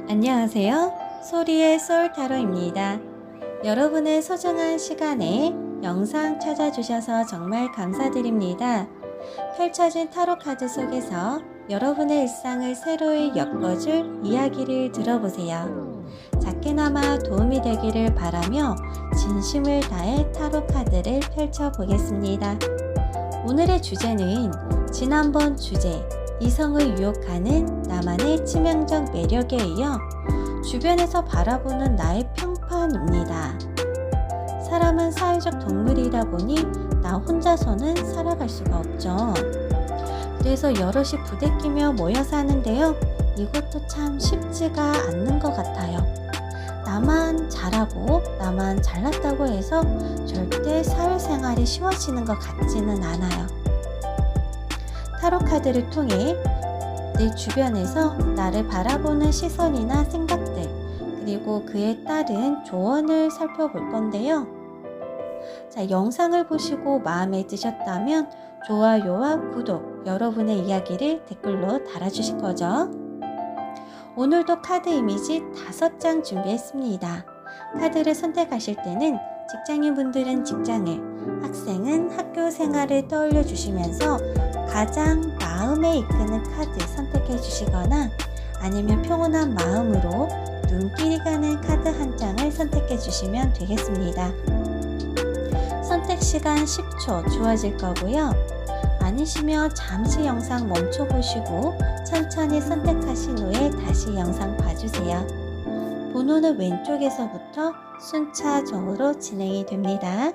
안녕하세요. 소리의 솔타로입니다. 여러분의 소중한 시간에 영상 찾아주셔서 정말 감사드립니다. 펼쳐진 타로 카드 속에서 여러분의 일상을 새로이 엮어줄 이야기를 들어보세요. 작게나마 도움이 되기를 바라며 진심을 다해 타로 카드를 펼쳐보겠습니다. 오늘의 주제는 지난번 주제 이성을 유혹하는 나만의 치명적 매력에 이어 주변에서 바라보는 나의 평판입니다. 사람은 사회적 동물이다 보니 나 혼자서는 살아갈 수가 없죠. 그래서 여럿이 부대끼며 모여 사는데요. 이것도 참 쉽지가 않는 것 같아요. 나만 잘하고 나만 잘났다고 해서 절대 사회생활이 쉬워지는 것 같지는 않아요. 타로 카드를 통해 내 주변에서 나를 바라보는 시선이나 생각들, 그리고 그에 따른 조언을 살펴볼 건데요. 자, 영상을 보시고 마음에 드셨다면 좋아요와 구독, 여러분의 이야기를 댓글로 달아주실 거죠. 오늘도 카드 이미지 5장 준비했습니다. 카드를 선택하실 때는 직장인분들은 직장을, 학생은 학교 생활을 떠올려 주시면서 가장 마음에 이끄는 카드 선택해 주시거나 아니면 평온한 마음으로 눈길이 가는 카드 한 장을 선택해 주시면 되겠습니다. 선택 시간 10초 주어질 거고요. 아니시면 잠시 영상 멈춰 보시고 천천히 선택하신 후에 다시 영상 봐주세요. 번호는 왼쪽에서부터 순차적으로 진행이 됩니다.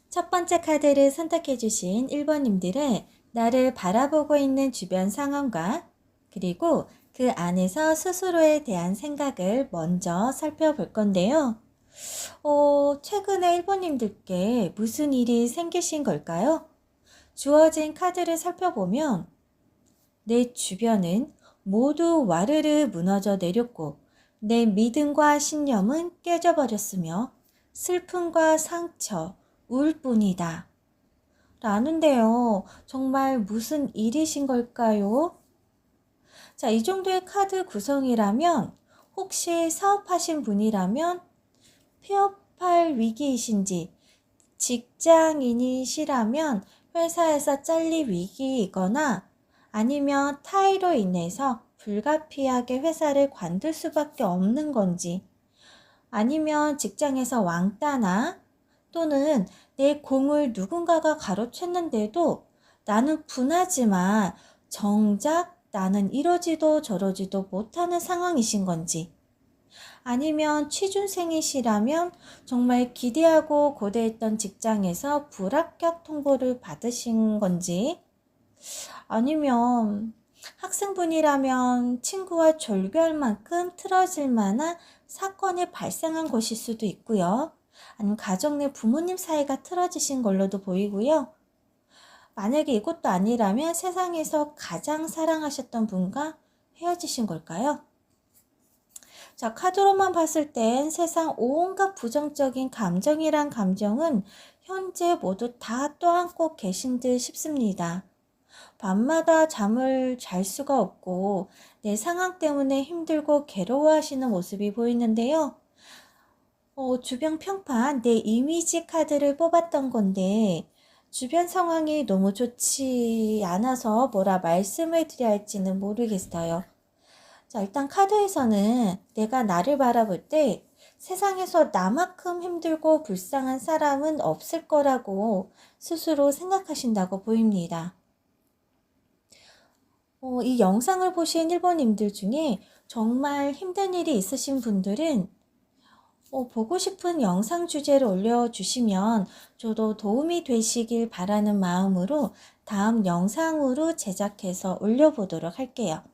첫 번째 카드를 선택해 주신 1번님들은 나를 바라보고 있는 주변 상황과 그리고 그 안에서 스스로에 대한 생각을 먼저 살펴볼 건데요. 최근에 1번님들께 무슨 일이 생기신 걸까요? 주어진 카드를 살펴보면 내 주변은 모두 와르르 무너져 내렸고 내 믿음과 신념은 깨져버렸으며 슬픔과 상처, 우울뿐이다. 라는데요. 정말 무슨 일이신 걸까요? 자, 이 정도의 카드 구성이라면 혹시 사업하신 분이라면 폐업할 위기이신지, 직장인이시라면 회사에서 잘릴 위기이거나 아니면 타의로 인해서 불가피하게 회사를 관둘 수밖에 없는 건지, 아니면 직장에서 왕따나 또는 내 공을 누군가가 가로챘는데도 나는 분하지만 정작 나는 이러지도 저러지도 못하는 상황이신 건지, 아니면 취준생이시라면 정말 기대하고 고대했던 직장에서 불합격 통보를 받으신 건지, 아니면 학생분이라면 친구와 졸교할 만큼 틀어질 만한 사건이 발생한 것일 수도 있고요. 아니면 가정 내 부모님 사이가 틀어지신 걸로도 보이고요. 만약에 이것도 아니라면 세상에서 가장 사랑하셨던 분과 헤어지신 걸까요? 자, 카드로만 봤을 땐 세상 온갖 부정적인 감정이란 감정은 현재 모두 다 떠안고 계신 듯 싶습니다. 밤마다 잠을 잘 수가 없고 내 상황 때문에 힘들고 괴로워하시는 모습이 보이는데요. 주변 평판, 내 이미지 카드를 뽑았던 건데 주변 상황이 너무 좋지 않아서 뭐라 말씀을 드려야 할지는 모르겠어요. 자, 일단 카드에서는 내가 나를 바라볼 때 세상에서 나만큼 힘들고 불쌍한 사람은 없을 거라고 스스로 생각하신다고 보입니다. 이 영상을 보신 1번님들 중에 정말 힘든 일이 있으신 분들은 보고 싶은 영상 주제를 올려주시면 저도 도움이 되시길 바라는 마음으로 다음 영상으로 제작해서 올려보도록 할게요.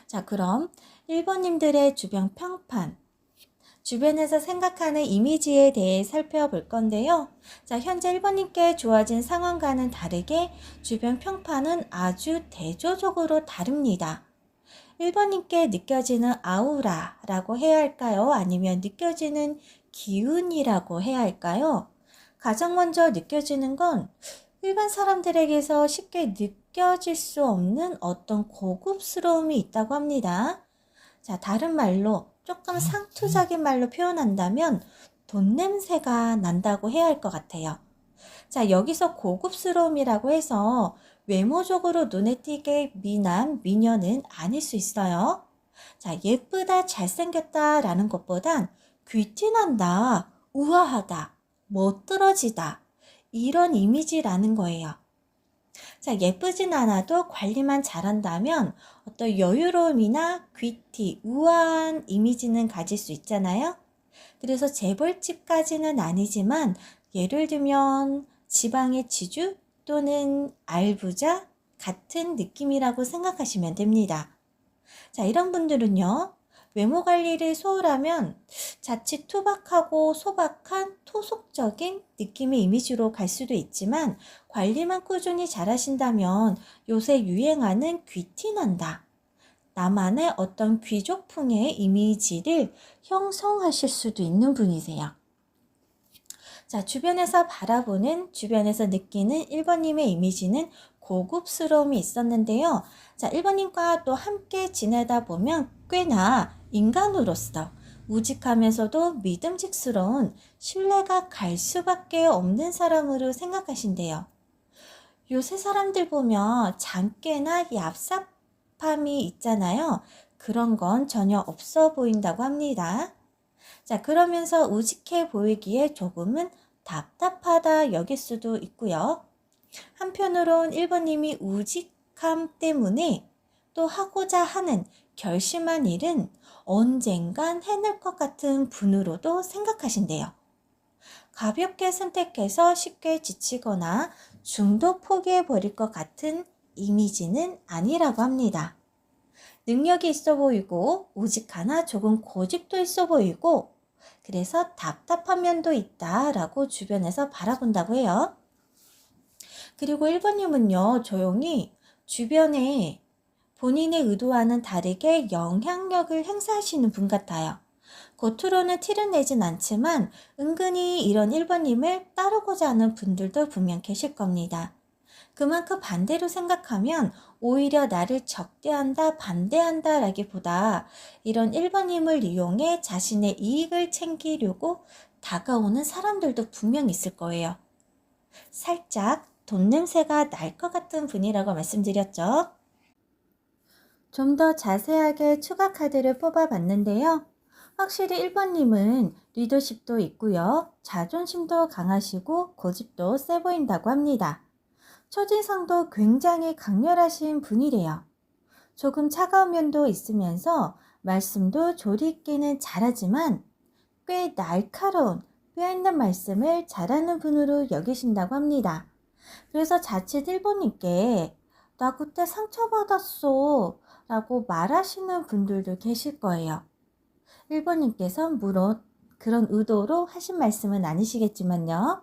자, 그럼 1번님들의 주변 평판, 주변에서 생각하는 이미지에 대해 살펴볼 건데요. 자, 현재 1번님께 주어진 상황과는 다르게 주변 평판은 아주 대조적으로 다릅니다. 1번님께 느껴지는 아우라라고 해야 할까요? 아니면 느껴지는 기운이라고 해야 할까요? 가장 먼저 느껴지는 건 일반 사람들에게서 쉽게 느껴질 수 없는 어떤 고급스러움이 있다고 합니다. 자, 다른 말로 조금 상투적인 말로 표현한다면 돈 냄새가 난다고 해야 할 것 같아요. 자, 여기서 고급스러움이라고 해서 외모적으로 눈에 띄게 미남, 미녀는 아닐 수 있어요. 자, 예쁘다, 잘생겼다 라는 것보단 귀티난다, 우아하다, 멋들어지다 이런 이미지라는 거예요. 자, 예쁘진 않아도 관리만 잘한다면 어떤 여유로움이나 귀티, 우아한 이미지는 가질 수 있잖아요. 그래서 재벌집까지는 아니지만 예를 들면 지방의 지주 또는 알부자 같은 느낌이라고 생각하시면 됩니다. 자, 이런 분들은요, 외모 관리를 소홀하면 자칫 투박하고 소박한 토속적인 느낌의 이미지로 갈 수도 있지만 관리만 꾸준히 잘 하신다면 요새 유행하는 귀티난다, 나만의 어떤 귀족풍의 이미지를 형성하실 수도 있는 분이세요. 자, 주변에서 바라보는, 주변에서 느끼는 1번님의 이미지는 고급스러움이 있었는데요. 자, 1번님과 또 함께 지내다 보면 꽤나 인간으로서 우직하면서도 믿음직스러운 신뢰가 갈 수밖에 없는 사람으로 생각하신대요. 요새 사람들 보면 장깨나 얍삽함이 있잖아요. 그런 건 전혀 없어 보인다고 합니다. 자, 그러면서 우직해 보이기에 조금은 답답하다 여길 수도 있고요. 한편으론 1번님이 우직함 때문에 또 하고자 하는 결심한 일은 언젠간 해낼 것 같은 분으로도 생각하신대요. 가볍게 선택해서 쉽게 지치거나 중도 포기해버릴 것 같은 이미지는 아니라고 합니다. 능력이 있어 보이고 우직하나 조금 고집도 있어 보이고 그래서 답답한 면도 있다라고 주변에서 바라본다고 해요. 그리고 1번님은요, 조용히 주변에 본인의 의도와는 다르게 영향력을 행사하시는 분 같아요. 겉으로는 티를 내진 않지만 은근히 이런 1번님을 따르고자 하는 분들도 분명 계실 겁니다. 그만큼 반대로 생각하면 오히려 나를 적대한다, 반대한다 라기보다 이런 1번님을 이용해 자신의 이익을 챙기려고 다가오는 사람들도 분명 있을 거예요. 살짝 돈 냄새가 날 것 같은 분이라고 말씀드렸죠. 좀 더 자세하게 추가 카드를 뽑아봤는데요. 확실히 1번님은 리더십도 있고요. 자존심도 강하시고 고집도 세 보인다고 합니다. 첫인상도 굉장히 강렬하신 분이래요. 조금 차가운 면도 있으면서 말씀도 조리 있게는 잘하지만 꽤 날카로운 뼈있는 말씀을 잘하는 분으로 여기신다고 합니다. 그래서 자칫 1번님께 나 그때 상처받았어 라고 말하시는 분들도 계실 거예요. 1번님께서 물론 그런 의도로 하신 말씀은 아니시겠지만요.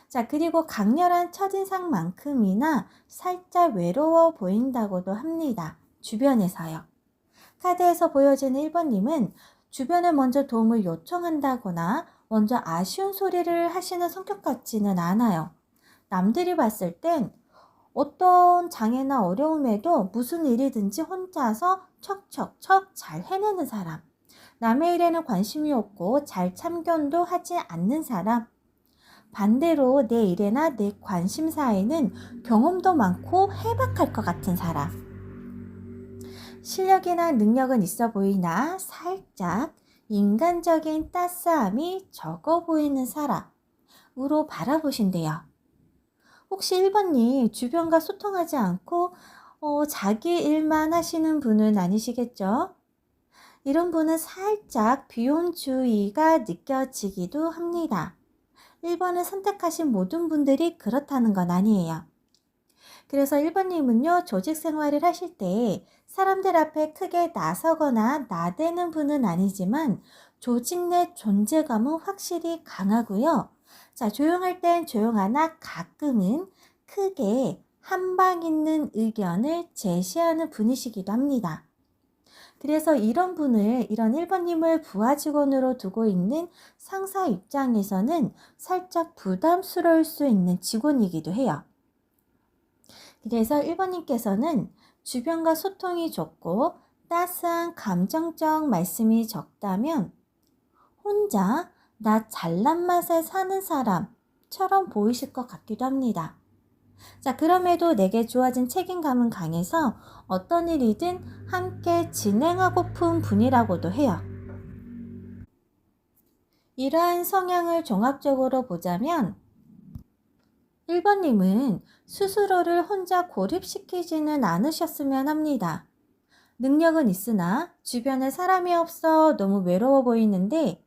자, 그리고 강렬한 첫인상만큼이나 살짝 외로워 보인다고도 합니다. 주변에서요. 카드에서 보여지는 1번님은 주변에 먼저 도움을 요청한다거나 먼저 아쉬운 소리를 하시는 성격 같지는 않아요. 남들이 봤을 땐 어떤 장애나 어려움에도 무슨 일이든지 혼자서 척척척 잘 해내는 사람, 남의 일에는 관심이 없고 잘 참견도 하지 않는 사람, 반대로 내 일에나 내 관심사에는 경험도 많고 해박할 것 같은 사람, 실력이나 능력은 있어 보이나 살짝 인간적인 따스함이 적어 보이는 사람으로 바라보신대요. 혹시 1번님 주변과 소통하지 않고 자기 일만 하시는 분은 아니시겠죠? 이런 분은 살짝 비혼주의가 느껴지기도 합니다. 1번을 선택하신 모든 분들이 그렇다는 건 아니에요. 그래서 1번님은요, 조직 생활을 하실 때 사람들 앞에 크게 나서거나 나대는 분은 아니지만 조직 내 존재감은 확실히 강하고요. 자, 조용할 땐 조용하나 가끔은 크게 한방 있는 의견을 제시하는 분이시기도 합니다. 그래서 이런 1번님을 부하 직원으로 두고 있는 상사 입장에서는 살짝 부담스러울 수 있는 직원이기도 해요. 그래서 1번님께서는 주변과 소통이 좋고 따스한 감정적 말씀이 적다면 혼자 나 잘난 맛에 사는 사람처럼 보이실 것 같기도 합니다. 자, 그럼에도 내게 주어진 책임감은 강해서 어떤 일이든 함께 진행하고픈 분이라고도 해요. 이러한 성향을 종합적으로 보자면 1번님은 스스로를 혼자 고립시키지는 않으셨으면 합니다. 능력은 있으나 주변에 사람이 없어 너무 외로워 보이는데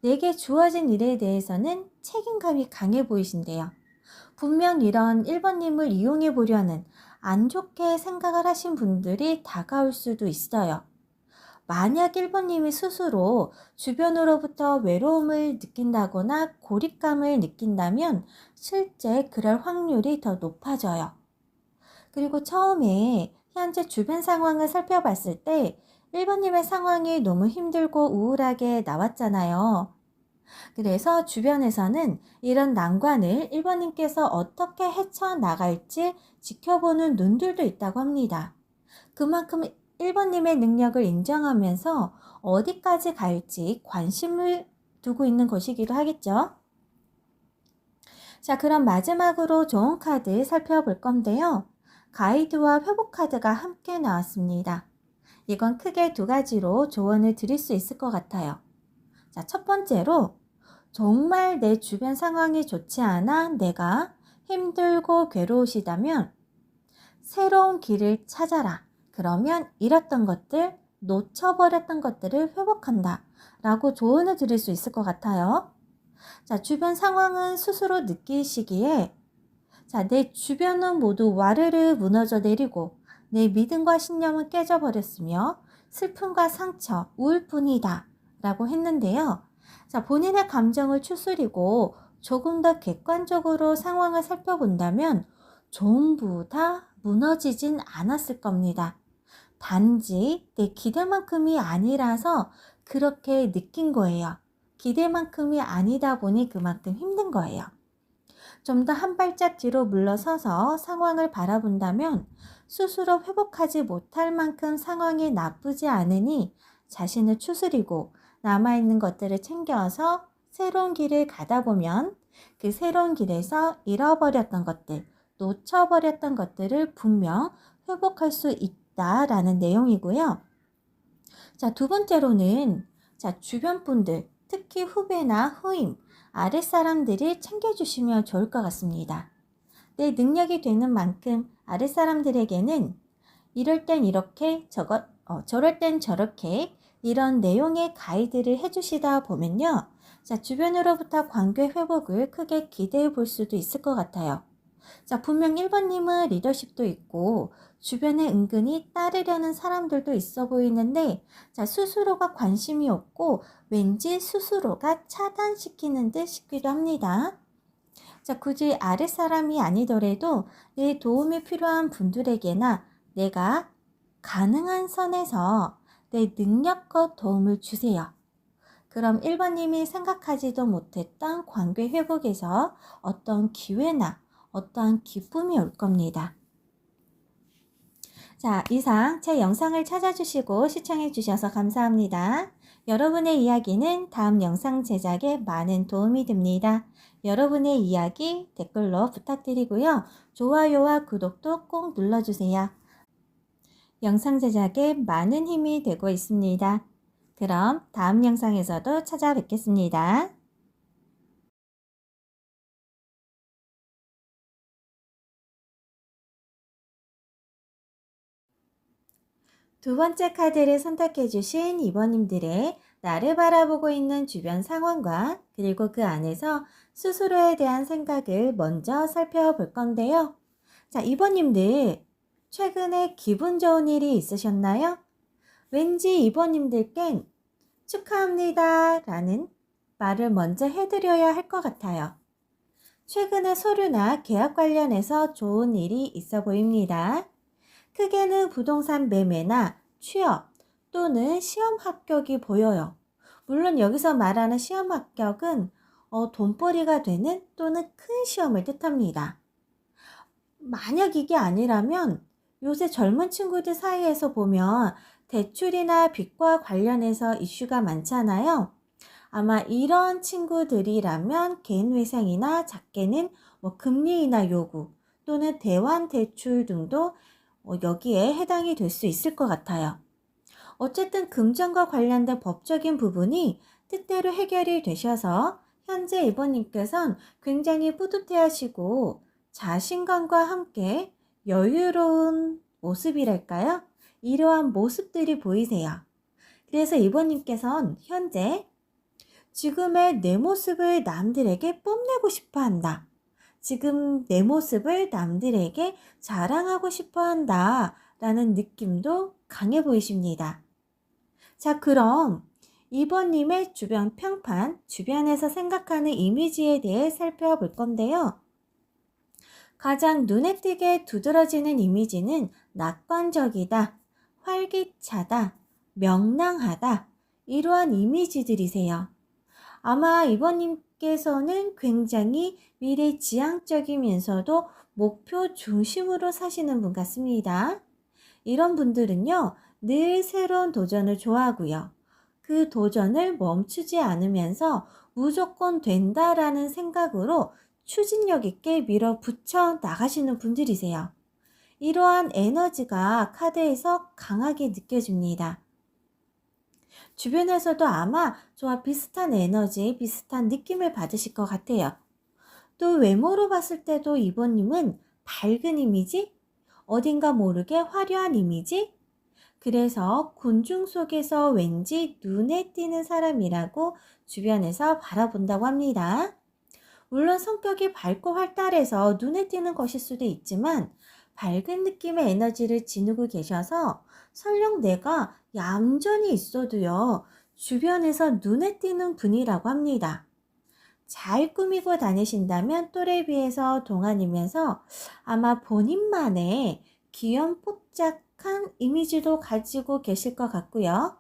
내게 주어진 일에 대해서는 책임감이 강해 보이신대요. 분명 이런 1번님을 이용해 보려는 안 좋게 생각을 하신 분들이 다가올 수도 있어요. 만약 1번님이 스스로 주변으로부터 외로움을 느낀다거나 고립감을 느낀다면 실제 그럴 확률이 더 높아져요. 그리고 처음에 현재 주변 상황을 살펴봤을 때 1번님의 상황이 너무 힘들고 우울하게 나왔잖아요. 그래서 주변에서는 이런 난관을 1번님께서 어떻게 헤쳐나갈지 지켜보는 눈들도 있다고 합니다. 그만큼 1번님의 능력을 인정하면서 어디까지 갈지 관심을 두고 있는 것이기도 하겠죠. 자, 그럼 마지막으로 좋은 카드 살펴볼 건데요. 가이드와 회복 카드가 함께 나왔습니다. 이건 크게 두 가지로 조언을 드릴 수 있을 것 같아요. 자, 첫 번째로 정말 내 주변 상황이 좋지 않아 내가 힘들고 괴로우시다면 새로운 길을 찾아라. 그러면 잃었던 것들, 놓쳐버렸던 것들을 회복한다. 라고 조언을 드릴 수 있을 것 같아요. 자, 주변 상황은 스스로 느끼시기에 자, 내 주변은 모두 와르르 무너져 내리고 내 믿음과 신념은 깨져버렸으며 슬픔과 상처, 우울뿐이다. 라고 했는데요. 자, 본인의 감정을 추스리고 조금 더 객관적으로 상황을 살펴본다면 전부 다 무너지진 않았을 겁니다. 단지 내 기대만큼이 아니라서 그렇게 느낀 거예요. 기대만큼이 아니다 보니 그만큼 힘든 거예요. 좀 더 한 발짝 뒤로 물러서서 상황을 바라본다면 스스로 회복하지 못할 만큼 상황이 나쁘지 않으니 자신을 추스리고 남아있는 것들을 챙겨서 새로운 길을 가다 보면 그 새로운 길에서 잃어버렸던 것들, 놓쳐버렸던 것들을 분명 회복할 수 있다라는 내용이고요. 자, 두 번째로는 자, 주변 분들, 특히 후배나 후임, 아랫사람들이 챙겨주시면 좋을 것 같습니다. 내 능력이 되는 만큼 아랫사람들에게는 이럴 땐 이렇게, 저럴 땐 저렇게 이런 내용의 가이드를 해주시다 보면요. 자, 주변으로부터 관계 회복을 크게 기대해 볼 수도 있을 것 같아요. 자, 분명 1번님은 리더십도 있고 주변에 은근히 따르려는 사람들도 있어 보이는데 자, 스스로가 관심이 없고 왠지 스스로가 차단시키는 듯 싶기도 합니다. 자, 굳이 아랫사람이 아니더라도 내 도움이 필요한 분들에게나 내가 가능한 선에서 내 능력껏 도움을 주세요. 그럼 1번님이 생각하지도 못했던 관계 회복에서 어떤 기회나 어떠한 기쁨이 올 겁니다. 자, 이상 제 영상을 찾아주시고 시청해 주셔서 감사합니다. 여러분의 이야기는 다음 영상 제작에 많은 도움이 됩니다. 여러분의 이야기 댓글로 부탁드리고요. 좋아요와 구독도 꼭 눌러주세요. 영상 제작에 많은 힘이 되고 있습니다. 그럼 다음 영상에서도 찾아뵙겠습니다. 두 번째 카드를 선택해 주신 2번님들의 나를 바라보고 있는 주변 상황과 그리고 그 안에서 스스로에 대한 생각을 먼저 살펴볼 건데요. 자, 2번님들 최근에 기분 좋은 일이 있으셨나요? 왠지 2번님들께는 축하합니다 라는 말을 먼저 해드려야 할 것 같아요. 최근에 서류나 계약 관련해서 좋은 일이 있어 보입니다. 크게는 부동산 매매나 취업 또는 시험 합격이 보여요. 물론 여기서 말하는 시험 합격은 돈벌이가 되는 또는 큰 시험을 뜻합니다. 만약 이게 아니라면 요새 젊은 친구들 사이에서 보면 대출이나 빚과 관련해서 이슈가 많잖아요. 아마 이런 친구들이라면 개인회생이나 작게는 금리 인하 요구 또는 대환 대출 등도 여기에 해당이 될 수 있을 것 같아요. 어쨌든 금전과 관련된 법적인 부분이 뜻대로 해결이 되셔서 현재 이번님께서는 굉장히 뿌듯해하시고 자신감과 함께 여유로운 모습이랄까요? 이러한 모습들이 보이세요. 그래서 이번님께서는 현재 지금의 내 모습을 남들에게 뽐내고 싶어 한다. 지금 내 모습을 남들에게 자랑하고 싶어 한다. 라는 느낌도 강해 보이십니다. 자, 그럼 이번님의 주변 평판, 주변에서 생각하는 이미지에 대해 살펴볼 건데요. 가장 눈에 띄게 두드러지는 이미지는 낙관적이다, 활기차다, 명랑하다, 이러한 이미지들이세요. 아마 이번님께서는 굉장히 미래지향적이면서도 목표 중심으로 사시는 분 같습니다. 이런 분들은요, 늘 새로운 도전을 좋아하고요. 그 도전을 멈추지 않으면서 무조건 된다라는 생각으로 추진력 있게 밀어붙여 나가시는 분들이세요. 이러한 에너지가 카드에서 강하게 느껴집니다. 주변에서도 아마 저와 비슷한 에너지, 비슷한 느낌을 받으실 것 같아요. 또 외모로 봤을 때도 이번님은 밝은 이미지, 어딘가 모르게 화려한 이미지, 그래서 군중 속에서 왠지 눈에 띄는 사람이라고 주변에서 바라본다고 합니다. 물론 성격이 밝고 활달해서 눈에 띄는 것일 수도 있지만 밝은 느낌의 에너지를 지니고 계셔서 설령 내가 얌전히 있어도요, 주변에서 눈에 띄는 분이라고 합니다. 잘 꾸미고 다니신다면 또래에 비해서 동안이면서 아마 본인만의 귀염뽀짝한 이미지도 가지고 계실 것 같고요.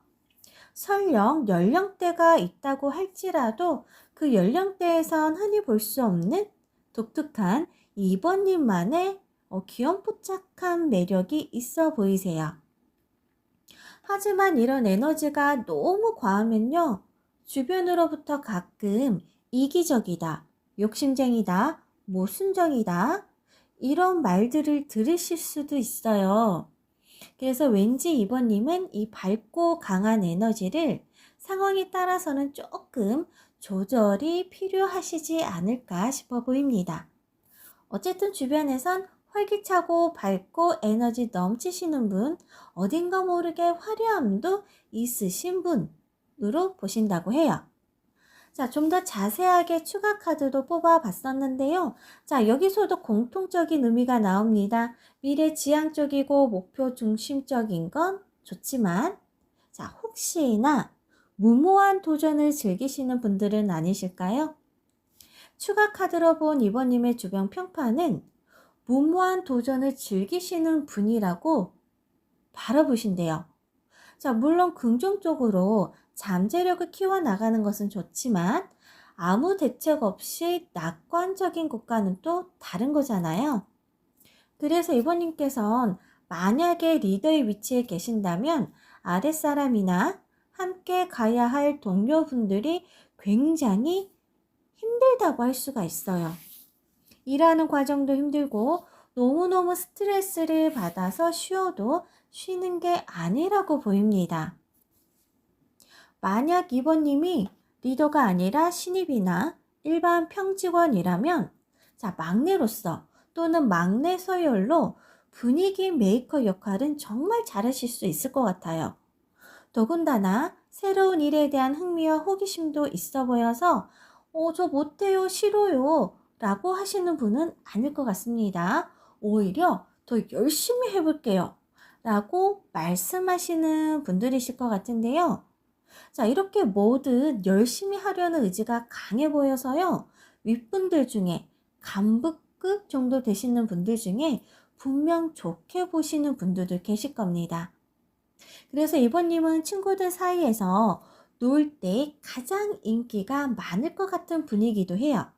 설령 연령대가 있다고 할지라도 그 연령대에선 흔히 볼 수 없는 독특한 이번님만의 귀염뽀짝한 매력이 있어 보이세요. 하지만 이런 에너지가 너무 과하면요, 주변으로부터 가끔 이기적이다, 욕심쟁이다, 모순적이다, 이런 말들을 들으실 수도 있어요. 그래서 왠지 이번님은 이 밝고 강한 에너지를 상황에 따라서는 조금 조절이 필요하시지 않을까 싶어 보입니다. 어쨌든 주변에선 활기차고 밝고 에너지 넘치시는 분, 어딘가 모르게 화려함도 있으신 분으로 보신다고 해요. 자, 좀 더 자세하게 추가 카드도 뽑아 봤었는데요. 자, 여기서도 공통적인 의미가 나옵니다. 미래지향적이고 목표 중심적인 건 좋지만, 자, 혹시나 무모한 도전을 즐기시는 분들은 아니실까요? 추가 카드로 본 이번님의 주변 평판은 무모한 도전을 즐기시는 분이라고 바라보신대요. 자, 물론 긍정적으로 잠재력을 키워나가는 것은 좋지만 아무 대책 없이 낙관적인 것과는 또 다른 거잖아요. 그래서 이번님께서는 만약에 리더의 위치에 계신다면 아랫사람이나 함께 가야 할 동료분들이 굉장히 힘들다고 할 수가 있어요. 일하는 과정도 힘들고 너무너무 스트레스를 받아서 쉬어도 쉬는 게 아니라고 보입니다. 만약 이번님이 리더가 아니라 신입이나 일반 평직원이라면, 자, 막내로서 또는 막내 서열로 분위기 메이커 역할은 정말 잘하실 수 있을 것 같아요. 더군다나 새로운 일에 대한 흥미와 호기심도 있어 보여서 저 못해요, 싫어요 라고 하시는 분은 아닐 것 같습니다. 오히려 더 열심히 해볼게요 라고 말씀하시는 분들이실 것 같은데요. 자, 이렇게 뭐든 열심히 하려는 의지가 강해 보여서요, 윗분들 중에 간부급 정도 되시는 분들 중에 분명 좋게 보시는 분들도 계실 겁니다. 그래서 이번님은 친구들 사이에서 놀 때 가장 인기가 많을 것 같은 분위기도 해요.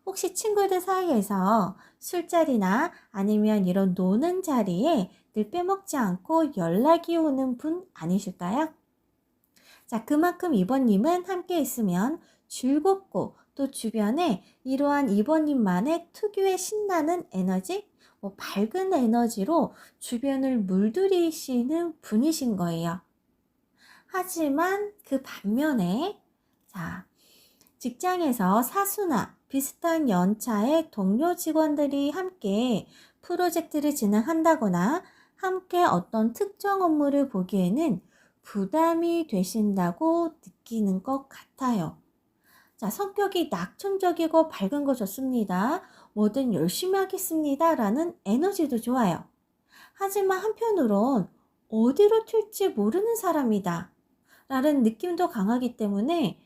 혹시 친구들 사이에서 술자리나 아니면 이런 노는 자리에 늘 빼먹지 않고 연락이 오는 분 아니실까요? 자, 그만큼 이번님은 함께 있으면 즐겁고 또 주변에 이러한 이번님만의 특유의 신나는 에너지, 밝은 에너지로 주변을 물들이시는 분이신 거예요. 하지만 그 반면에, 자, 직장에서 사수나 비슷한 연차의 동료 직원들이 함께 프로젝트를 진행한다거나 함께 어떤 특정 업무를 보기에는 부담이 되신다고 느끼는 것 같아요. 자, 성격이 낙천적이고 밝은 거 좋습니다. 뭐든 열심히 하겠습니다. 라는 에너지도 좋아요. 하지만 한편으론 어디로 튈지 모르는 사람이다. 라는 느낌도 강하기 때문에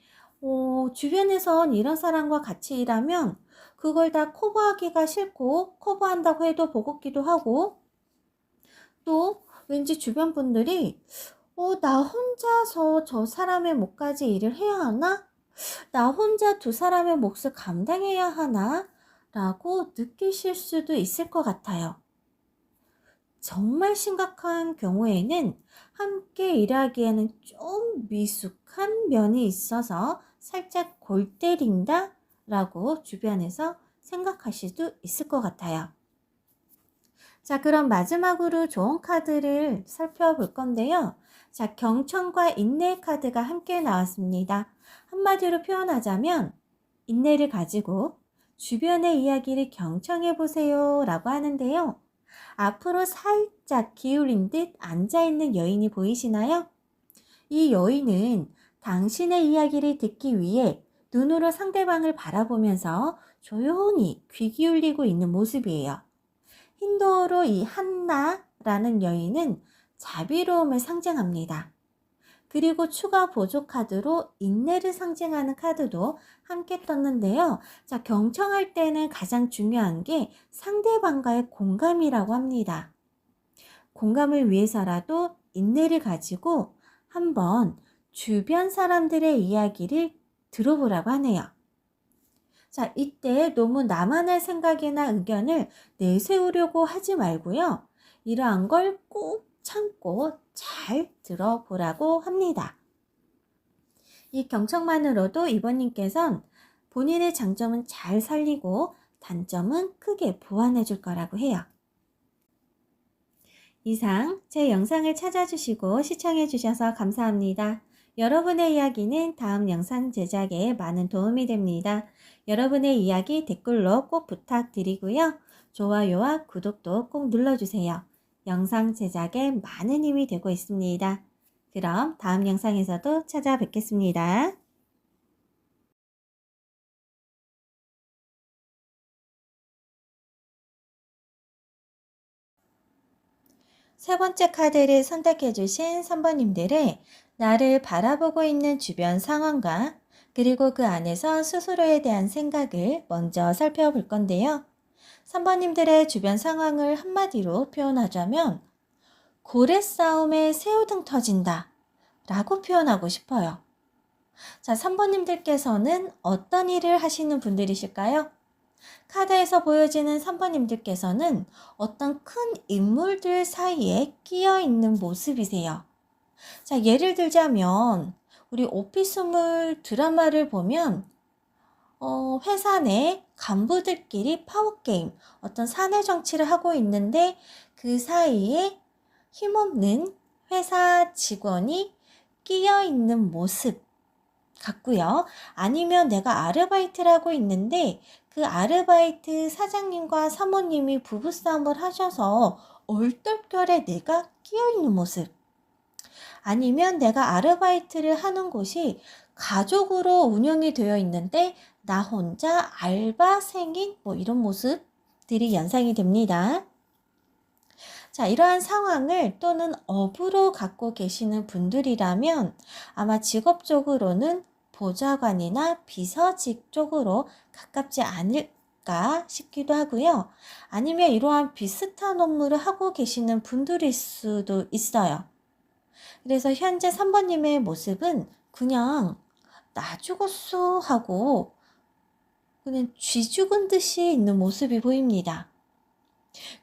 주변에선 이런 사람과 같이 일하면 그걸 다 커버하기가 싫고 커버한다고 해도 버겁기도 하고 또 왠지 주변 분들이 나 혼자서 저 사람의 몫까지 일을 해야 하나? 나 혼자 두 사람의 몫을 감당해야 하나? 라고 느끼실 수도 있을 것 같아요. 정말 심각한 경우에는 함께 일하기에는 좀 미숙한 면이 있어서 살짝 골 때린다 라고 주변에서 생각하실 수도 있을 것 같아요. 자, 그럼 마지막으로 좋은 카드를 살펴볼 건데요. 자, 경청과 인내 카드가 함께 나왔습니다. 한마디로 표현하자면 인내를 가지고 주변의 이야기를 경청해 보세요 라고 하는데요. 앞으로 살짝 기울인 듯 앉아있는 여인이 보이시나요? 이 여인은 당신의 이야기를 듣기 위해 눈으로 상대방을 바라보면서 조용히 귀 기울이고 있는 모습이에요. 힌두어로 이 한나라는 여인은 자비로움을 상징합니다. 그리고 추가 보조 카드로 인내를 상징하는 카드도 함께 떴는데요. 자, 경청할 때는 가장 중요한 게 상대방과의 공감이라고 합니다. 공감을 위해서라도 인내를 가지고 한번 주변 사람들의 이야기를 들어보라고 하네요. 자, 이때 너무 나만의 생각이나 의견을 내세우려고 하지 말고요. 이러한 걸 꼭 참고 잘 들어보라고 합니다. 이 경청만으로도 이번님께선 본인의 장점은 잘 살리고 단점은 크게 보완해 줄 거라고 해요. 이상 제 영상을 찾아주시고 시청해 주셔서 감사합니다. 여러분의 이야기는 다음 영상 제작에 많은 도움이 됩니다. 여러분의 이야기 댓글로 꼭 부탁드리고요. 좋아요와 구독도 꼭 눌러주세요. 영상 제작에 많은 힘이 되고 있습니다. 그럼 다음 영상에서도 찾아뵙겠습니다. 세 번째 카드를 선택해 주신 3번님들의 나를 바라보고 있는 주변 상황과 그리고 그 안에서 스스로에 대한 생각을 먼저 살펴볼 건데요. 3번님들의 주변 상황을 한마디로 표현하자면 고래 싸움에 새우등 터진다 라고 표현하고 싶어요. 자, 3번님들께서는 어떤 일을 하시는 분들이실까요? 카드에서 보여지는 3번님들께서는 어떤 큰 인물들 사이에 끼어 있는 모습이세요. 자, 예를 들자면 우리 오피스물 드라마를 보면 회사 내 간부들끼리 파워게임, 어떤 사내 정치를 하고 있는데 그 사이에 힘없는 회사 직원이 끼어 있는 모습 같고요. 아니면 내가 아르바이트를 하고 있는데 그 아르바이트 사장님과 사모님이 부부싸움을 하셔서 얼떨결에 내가 끼어 있는 모습. 아니면 내가 아르바이트를 하는 곳이 가족으로 운영이 되어 있는데 나 혼자 알바생인 이런 모습들이 연상이 됩니다. 자, 이러한 상황을 또는 업으로 갖고 계시는 분들이라면 아마 직업적으로는 보좌관이나 비서직 쪽으로 가깝지 않을까 싶기도 하고요. 아니면 이러한 비슷한 업무를 하고 계시는 분들일 수도 있어요. 그래서 현재 3번님의 모습은 그냥 나 죽었어 하고 그냥 쥐 죽은 듯이 있는 모습이 보입니다.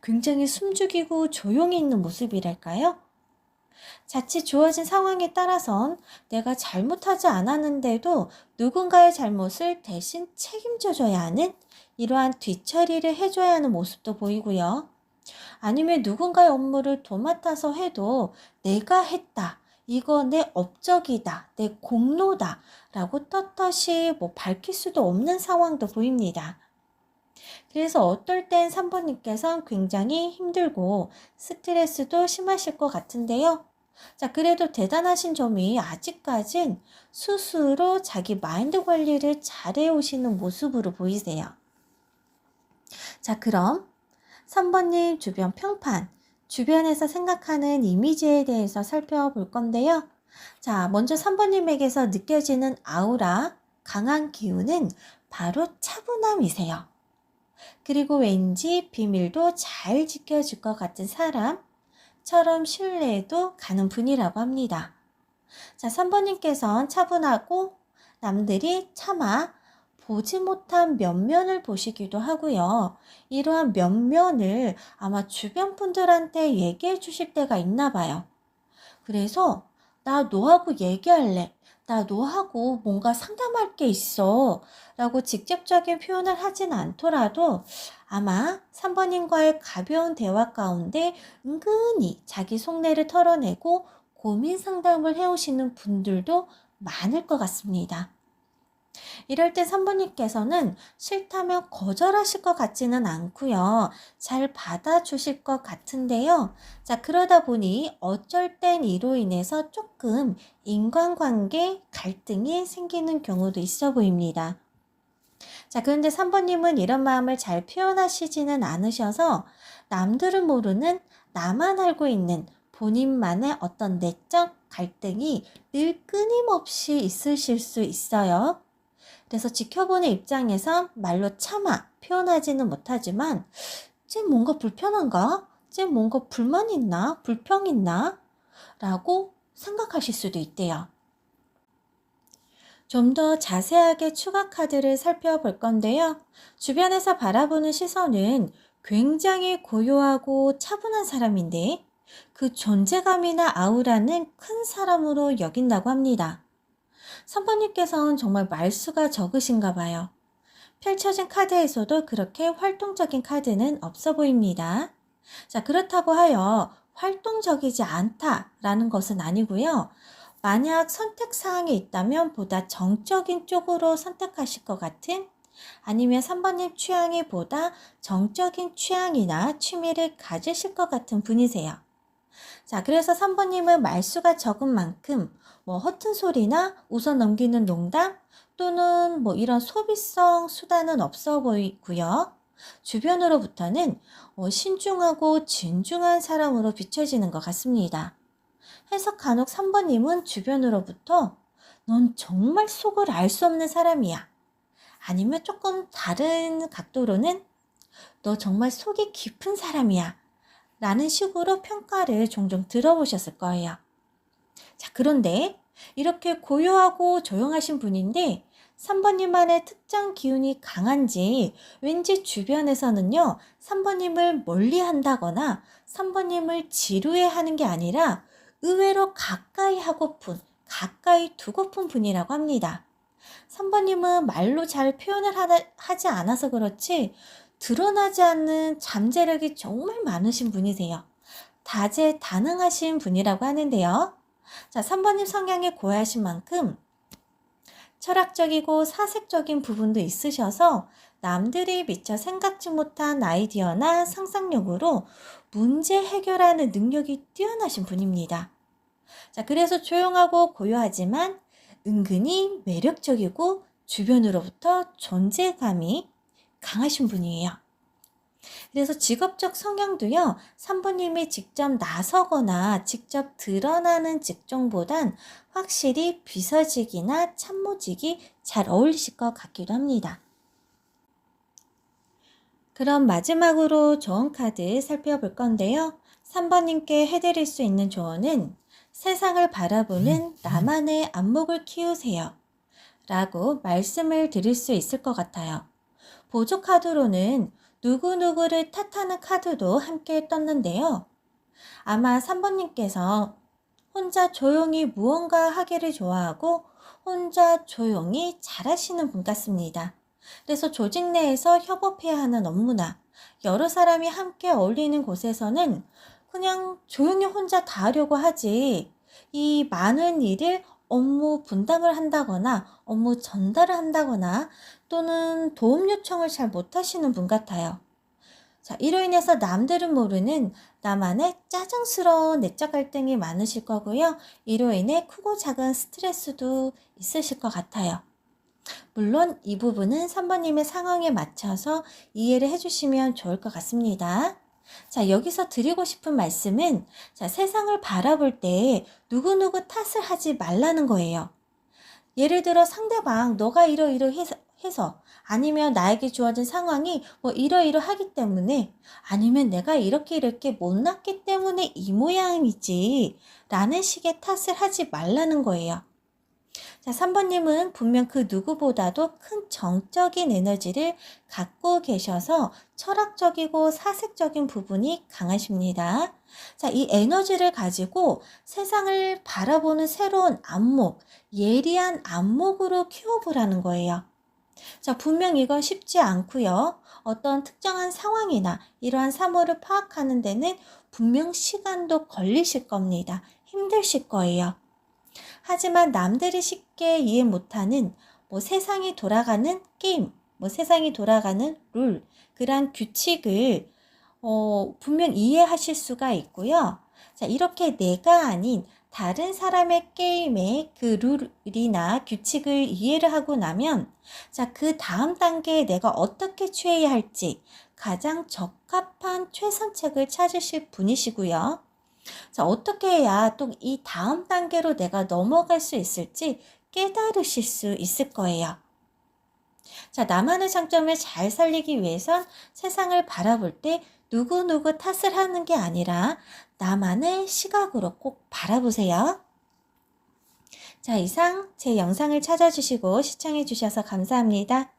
굉장히 숨죽이고 조용히 있는 모습이랄까요? 자칫 주어진 상황에 따라선 내가 잘못하지 않았는데도 누군가의 잘못을 대신 책임져줘야 하는 이러한 뒤처리를 해줘야 하는 모습도 보이고요. 아니면 누군가의 업무를 도맡아서 해도 내가 했다. 이거 내 업적이다. 내 공로다. 라고 떳떳이 밝힐 수도 없는 상황도 보입니다. 그래서 어떨 땐 3번님께서는 굉장히 힘들고 스트레스도 심하실 것 같은데요. 자, 그래도 대단하신 점이 아직까진 스스로 자기 마인드 관리를 잘해 오시는 모습으로 보이세요. 자, 그럼 3번님 주변 평판, 주변에서 생각하는 이미지에 대해서 살펴볼 건데요. 자, 먼저 3번님에게서 느껴지는 아우라, 강한 기운은 바로 차분함이세요. 그리고 왠지 비밀도 잘 지켜줄 것 같은 사람처럼 신뢰도 가는 분이라고 합니다. 자, 3번님께서는 차분하고 남들이 차마 보지 못한 면면을 보시기도 하고요. 이러한 면면을 아마 주변 분들한테 얘기해 주실 때가 있나 봐요. 그래서 나 너하고 얘기할래. 나 너하고 뭔가 상담할 게 있어. 라고 직접적인 표현을 하진 않더라도 아마 3번님과의 가벼운 대화 가운데 은근히 자기 속내를 털어내고 고민 상담을 해오시는 분들도 많을 것 같습니다. 이럴 때 3번님께서는 싫다면 거절하실 것 같지는 않고요. 잘 받아주실 것 같은데요. 자, 그러다 보니 어쩔 땐 이로 인해서 조금 인간관계 갈등이 생기는 경우도 있어 보입니다. 자, 그런데 3번님은 이런 마음을 잘 표현하시지는 않으셔서 남들은 모르는 나만 알고 있는 본인만의 어떤 내적 갈등이 늘 끊임없이 있으실 수 있어요. 그래서 지켜보는 입장에선 말로 차마 표현하지는 못하지만 쟤 뭔가 불편한가? 쟤 뭔가 불만 있나? 불평 있나? 라고 생각하실 수도 있대요. 좀 더 자세하게 추가 카드를 살펴볼 건데요. 주변에서 바라보는 시선은 굉장히 고요하고 차분한 사람인데 그 존재감이나 아우라는 큰 사람으로 여긴다고 합니다. 3번님께서는 정말 말수가 적으신가 봐요. 펼쳐진 카드에서도 그렇게 활동적인 카드는 없어 보입니다. 자, 그렇다고 하여 활동적이지 않다라는 것은 아니고요. 만약 선택사항이 있다면 보다 정적인 쪽으로 선택하실 것 같은 아니면 3번님 취향이 보다 정적인 취향이나 취미를 가지실 것 같은 분이세요. 자, 그래서 3번님은 말수가 적은 만큼 허튼 소리나 웃어 넘기는 농담 또는 이런 소비성 수단은 없어 보이고요. 주변으로부터는 신중하고 진중한 사람으로 비춰지는 것 같습니다. 해서 간혹 3번님은 주변으로부터 넌 정말 속을 알 수 없는 사람이야. 아니면 조금 다른 각도로는 너 정말 속이 깊은 사람이야. 라는 식으로 평가를 종종 들어보셨을 거예요. 자, 그런데 이렇게 고요하고 조용하신 분인데 3번님만의 특정 기운이 강한지 왠지 주변에서는요 3번님을 멀리 한다거나 3번님을 지루해하는 게 아니라 의외로 가까이 하고픈 가까이 두고픈 분이라고 합니다. 3번님은 말로 잘 표현을 하지 않아서 그렇지 드러나지 않는 잠재력이 정말 많으신 분이세요. 다재다능하신 분이라고 하는데요. 자, 3번님 성향이 고야하신 만큼 철학적이고 사색적인 부분도 있으셔서 남들이 미처 생각지 못한 아이디어나 상상력으로 문제 해결하는 능력이 뛰어나신 분입니다. 자, 그래서 조용하고 고요하지만 은근히 매력적이고 주변으로부터 존재감이 강하신 분이에요. 그래서 직업적 성향도요. 3번님이 직접 나서거나 직접 드러나는 직종보단 확실히 비서직이나 참모직이 잘 어울리실 것 같기도 합니다. 그럼 마지막으로 조언 카드 살펴볼 건데요. 3번님께 해드릴 수 있는 조언은 세상을 바라보는 나만의 안목을 키우세요. 라고 말씀을 드릴 수 있을 것 같아요. 보조 카드로는 누구누구를 탓하는 카드도 함께 떴는데요. 아마 3번님께서 혼자 조용히 무언가 하기를 좋아하고 혼자 조용히 잘하시는 분 같습니다. 그래서 조직 내에서 협업해야 하는 업무나 여러 사람이 함께 어울리는 곳에서는 그냥 조용히 혼자 다 하려고 하지, 이 많은 일을 업무 분담을 한다거나 업무 전달을 한다거나 또는 도움 요청을 잘 못하시는 분 같아요. 자, 이로 인해서 남들은 모르는 나만의 짜증스러운 내적 갈등이 많으실 거고요. 이로 인해 크고 작은 스트레스도 있으실 것 같아요. 물론 이 부분은 3번님의 상황에 맞춰서 이해를 해주시면 좋을 것 같습니다. 자, 여기서 드리고 싶은 말씀은, 자, 세상을 바라볼 때 누구누구 탓을 하지 말라는 거예요. 예를 들어 상대방 너가 이러이러해서 아니면 나에게 주어진 상황이 뭐 이러이러하기 때문에 아니면 내가 이렇게 못났기 때문에 이 모양이지 라는 식의 탓을 하지 말라는 거예요. 자, 3번님은 분명 그 누구보다도 큰 정적인 에너지를 갖고 계셔서 철학적이고 사색적인 부분이 강하십니다. 자, 이 에너지를 가지고 세상을 바라보는 새로운 안목, 예리한 안목으로 키워보라는 거예요. 자, 분명 이건 쉽지 않고요. 어떤 특정한 상황이나 이러한 사물을 파악하는 데는 분명 시간도 걸리실 겁니다. 힘드실 거예요. 하지만 남들이 쉽게 이해 못하는 세상이 돌아가는 게임, 세상이 돌아가는 룰, 그러한 규칙을 분명 이해하실 수가 있고요. 자, 이렇게 내가 아닌 다른 사람의 게임의 그 룰이나 규칙을 이해를 하고 나면, 자, 그 다음 단계에 내가 어떻게 취해야 할지 가장 적합한 최선책을 찾으실 분이시고요. 자, 어떻게 해야 또 이 다음 단계로 내가 넘어갈 수 있을지 깨달으실 수 있을 거예요. 자, 나만의 장점을 잘 살리기 위해선 세상을 바라볼 때 누구누구 탓을 하는 게 아니라 나만의 시각으로 꼭 바라보세요. 자, 이상 제 영상을 찾아주시고 시청해 주셔서 감사합니다.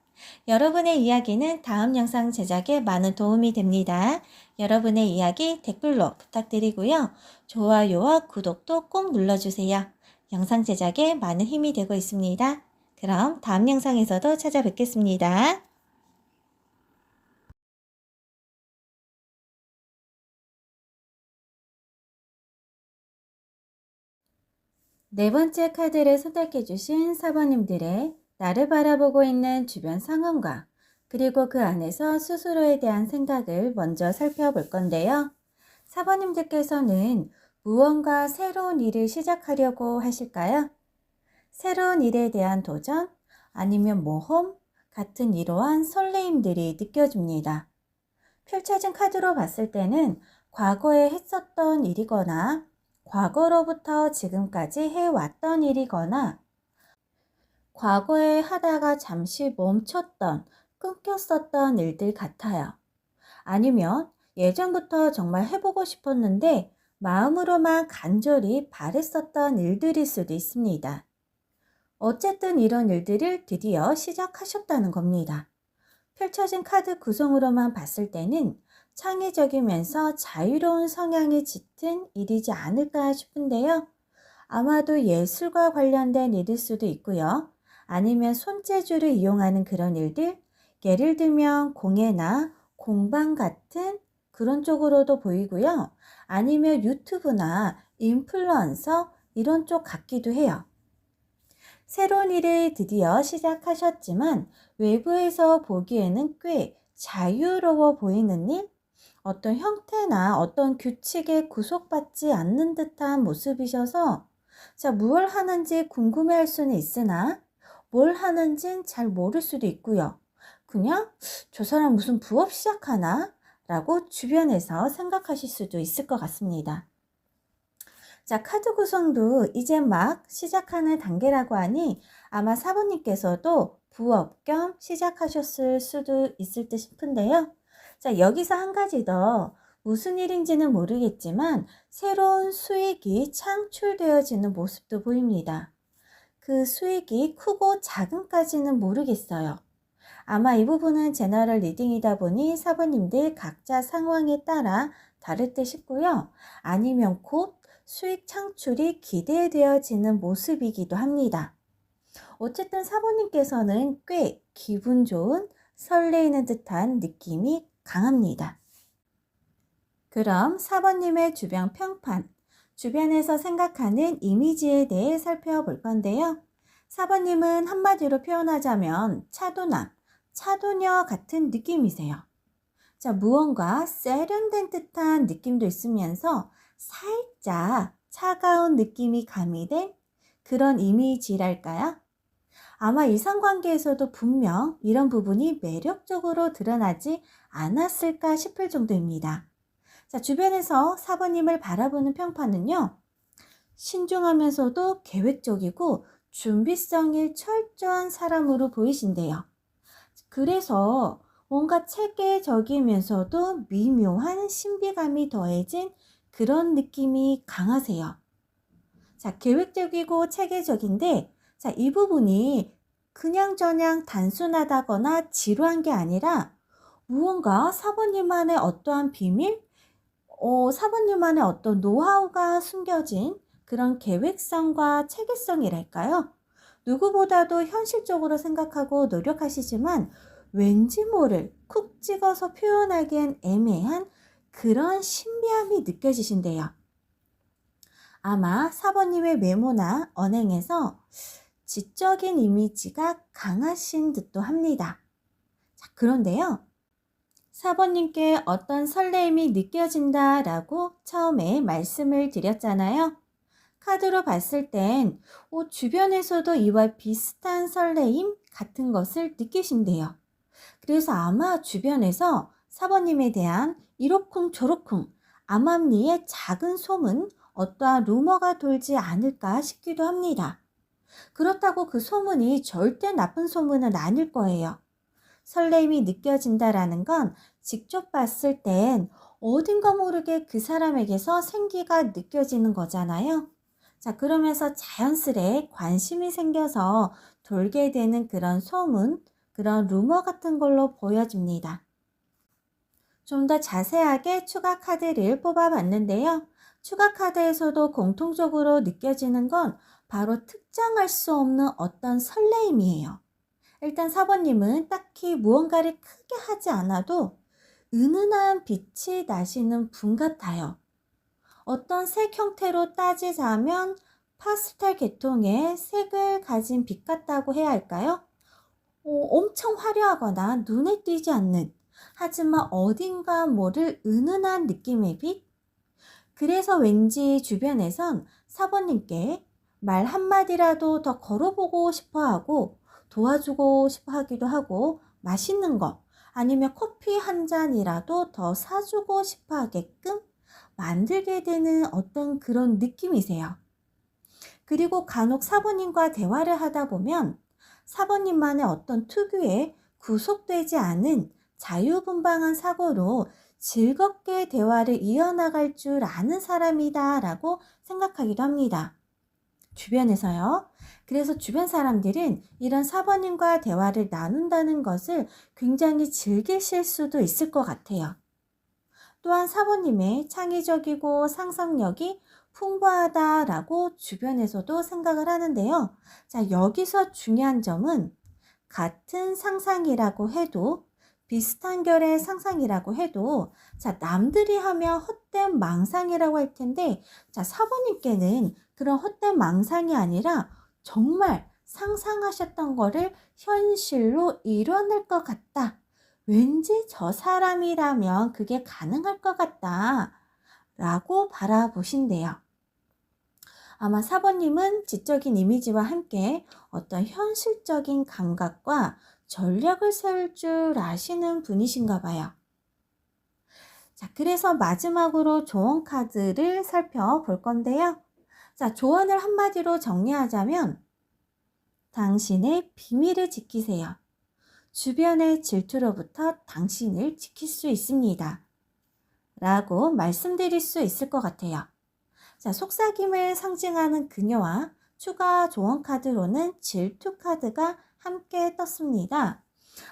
여러분의 이야기는 다음 영상 제작에 많은 도움이 됩니다. 여러분의 이야기 댓글로 부탁드리고요. 좋아요와 구독도 꼭 눌러주세요. 영상 제작에 많은 힘이 되고 있습니다. 그럼 다음 영상에서도 찾아뵙겠습니다. 네 번째 카드를 선택해 주신 4번님들의 나를 바라보고 있는 주변 상황과 그리고 그 안에서 스스로에 대한 생각을 먼저 살펴볼 건데요. 4번님들께서는 무언가 새로운 일을 시작하려고 하실까요? 새로운 일에 대한 도전, 아니면 모험 같은 이러한 설레임들이 느껴집니다. 펼쳐진 카드로 봤을 때는 과거에 했었던 일이거나 과거로부터 지금까지 해왔던 일이거나 과거에 하다가 잠시 멈췄던, 끊겼었던 일들 같아요. 아니면 예전부터 정말 해보고 싶었는데 마음으로만 간절히 바랬었던 일들일 수도 있습니다. 어쨌든 이런 일들을 드디어 시작하셨다는 겁니다. 펼쳐진 카드 구성으로만 봤을 때는 창의적이면서 자유로운 성향이 짙은 일이지 않을까 싶은데요. 아마도 예술과 관련된 일일 수도 있고요. 아니면 손재주를 이용하는 그런 일들, 예를 들면 공예나 공방 같은 그런 쪽으로도 보이고요. 아니면 유튜브나 인플루언서 이런 쪽 같기도 해요. 새로운 일을 드디어 시작하셨지만 외부에서 보기에는 꽤 자유로워 보이는 일, 어떤 형태나 어떤 규칙에 구속받지 않는 듯한 모습이셔서 자, 무엇 하는지 궁금해할 수는 있으나 뭘 하는진 잘 모를 수도 있고요. 그냥 저 사람 무슨 부업 시작하나? 라고 주변에서 생각하실 수도 있을 것 같습니다. 자, 카드 구성도 이제 막 시작하는 단계라고 하니 아마 사부님께서도 부업 겸 시작하셨을 수도 있을 듯 싶은데요. 자, 여기서 한 가지 더 무슨 일인지는 모르겠지만 새로운 수익이 창출되어지는 모습도 보입니다. 그 수익이 크고 작음까지는 모르겠어요. 아마 이 부분은 제너럴 리딩이다 보니 사부님들 각자 상황에 따라 다를 듯 싶고요. 아니면 곧 수익 창출이 기대되어지는 모습이기도 합니다. 어쨌든 사부님께서는 꽤 기분 좋은 설레이는 듯한 느낌이 강합니다. 그럼 사부님의 주변 평판, 주변에서 생각하는 이미지에 대해 살펴볼 건데요. 사부님은 한마디로 표현하자면 차도남, 차도녀 같은 느낌이세요. 자, 무언가 세련된 듯한 느낌도 있으면서 살짝 차가운 느낌이 가미된 그런 이미지랄까요? 아마 일상관계에서도 분명 이런 부분이 매력적으로 드러나지 않았을까 싶을 정도입니다. 자, 주변에서 사부님을 바라보는 평판은요, 신중하면서도 계획적이고 준비성이 철저한 사람으로 보이신대요. 그래서 뭔가 체계적이면서도 미묘한 신비감이 더해진 그런 느낌이 강하세요. 자, 계획적이고 체계적인데, 자, 이 부분이 그냥저냥 단순하다거나 지루한 게 아니라 무언가 사부님만의 어떠한 비밀, 사부님만의 어떤 노하우가 숨겨진 그런 계획성과 체계성이랄까요? 누구보다도 현실적으로 생각하고 노력하시지만 왠지 모를 쿡 찍어서 표현하기엔 애매한 그런 신비함이 느껴지신대요. 아마 사부님의 외모나 언행에서 지적인 이미지가 강하신 듯도 합니다. 자, 그런데요. 사부님께 어떤 설레임이 느껴진다 라고 처음에 말씀을 드렸잖아요. 카드로 봤을 땐 주변에서도 이와 비슷한 설레임 같은 것을 느끼신대요. 그래서 아마 주변에서 사부님에 대한 이러쿵저러쿵 암암리의 작은 소문, 어떠한 루머가 돌지 않을까 싶기도 합니다. 그렇다고 그 소문이 절대 나쁜 소문은 아닐 거예요. 설레임이 느껴진다라는 건 직접 봤을 땐 어딘가 모르게 그 사람에게서 생기가 느껴지는 거잖아요. 자, 그러면서 자연스레 관심이 생겨서 돌게 되는 그런 소문, 그런 루머 같은 걸로 보여집니다. 좀 더 자세하게 추가 카드를 뽑아봤는데요. 추가 카드에서도 공통적으로 느껴지는 건 바로 특정할 수 없는 어떤 설레임이에요. 일단 사부님은 딱히 무언가를 크게 하지 않아도 은은한 빛이 나시는 분 같아요. 어떤 색 형태로 따지자면 파스텔 계통의 색을 가진 빛 같다고 해야 할까요? 엄청 화려하거나 눈에 띄지 않는, 하지만 어딘가 모를 은은한 느낌의 빛? 그래서 왠지 주변에선 사부님께 말 한마디라도 더 걸어보고 싶어 하고 도와주고 싶어 하기도 하고 맛있는 거 아니면 커피 한 잔이라도 더 사주고 싶어 하게끔 만들게 되는 어떤 그런 느낌이세요. 그리고 간혹 사부님과 대화를 하다 보면 사부님만의 어떤 특유의 구속되지 않은 자유분방한 사고로 즐겁게 대화를 이어나갈 줄 아는 사람이다 라고 생각하기도 합니다. 주변에서요. 그래서 주변 사람들은 이런 사부님과 대화를 나눈다는 것을 굉장히 즐기실 수도 있을 것 같아요. 또한 사부님의 창의적이고 상상력이 풍부하다라고 주변에서도 생각을 하는데요. 자, 여기서 중요한 점은 같은 상상이라고 해도 비슷한 결의 상상이라고 해도 자, 남들이 하면 헛된 망상이라고 할 텐데 자, 사부님께는 그런 헛된 망상이 아니라 정말 상상하셨던 거를 현실로 이뤄낼 것 같다. 왠지 저 사람이라면 그게 가능할 것 같다 라고 바라보신대요. 아마 사부님은 지적인 이미지와 함께 어떤 현실적인 감각과 전략을 세울 줄 아시는 분이신가 봐요. 자, 그래서 마지막으로 조언 카드를 살펴볼 건데요. 자, 조언을 한마디로 정리하자면 당신의 비밀을 지키세요. 주변의 질투로부터 당신을 지킬 수 있습니다. 라고 말씀드릴 수 있을 것 같아요. 자, 속삭임을 상징하는 그녀와 추가 조언 카드로는 질투 카드가 함께 떴습니다.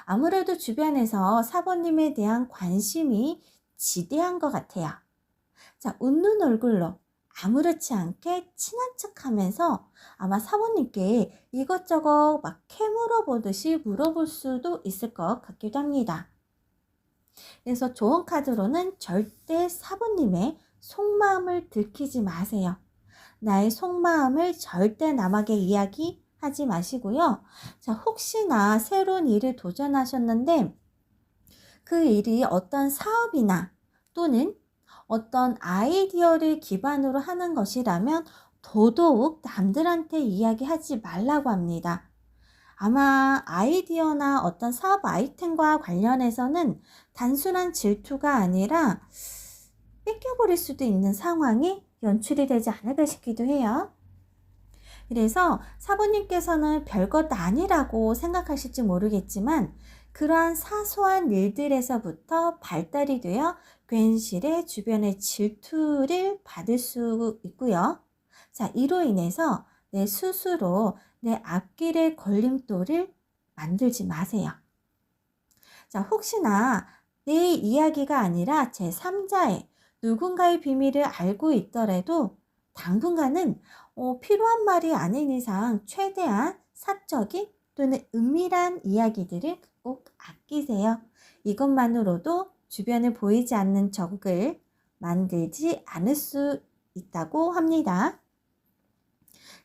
아무래도 주변에서 사모님에 대한 관심이 지대한 것 같아요. 자, 웃는 얼굴로 아무렇지 않게 친한 척 하면서 아마 사모님께 이것저것 막 캐물어 보듯이 물어볼 수도 있을 것 같기도 합니다. 그래서 조언 카드로는 절대 사모님의 속마음을 들키지 마세요. 나의 속마음을 절대 남에게 이야기하지 마시고요. 자, 혹시나 새로운 일을 도전하셨는데 그 일이 어떤 사업이나 또는 어떤 아이디어를 기반으로 하는 것이라면 더더욱 남들한테 이야기하지 말라고 합니다. 아마 아이디어나 어떤 사업 아이템과 관련해서는 단순한 질투가 아니라 뺏겨버릴 수도 있는 상황이 연출이 되지 않을까 싶기도 해요. 그래서 사부님께서는 별것 아니라고 생각하실지 모르겠지만 그러한 사소한 일들에서부터 발달이 되어 괜시레 주변의 질투를 받을 수 있고요. 자, 이로 인해서 내 스스로 내 앞길의 걸림돌을 만들지 마세요. 자, 혹시나 내 이야기가 아니라 제3자의 누군가의 비밀을 알고 있더라도 당분간은 필요한 말이 아닌 이상 최대한 사적인 또는 은밀한 이야기들을 꼭 아끼세요. 이것만으로도 주변에 보이지 않는 적을 만들지 않을 수 있다고 합니다.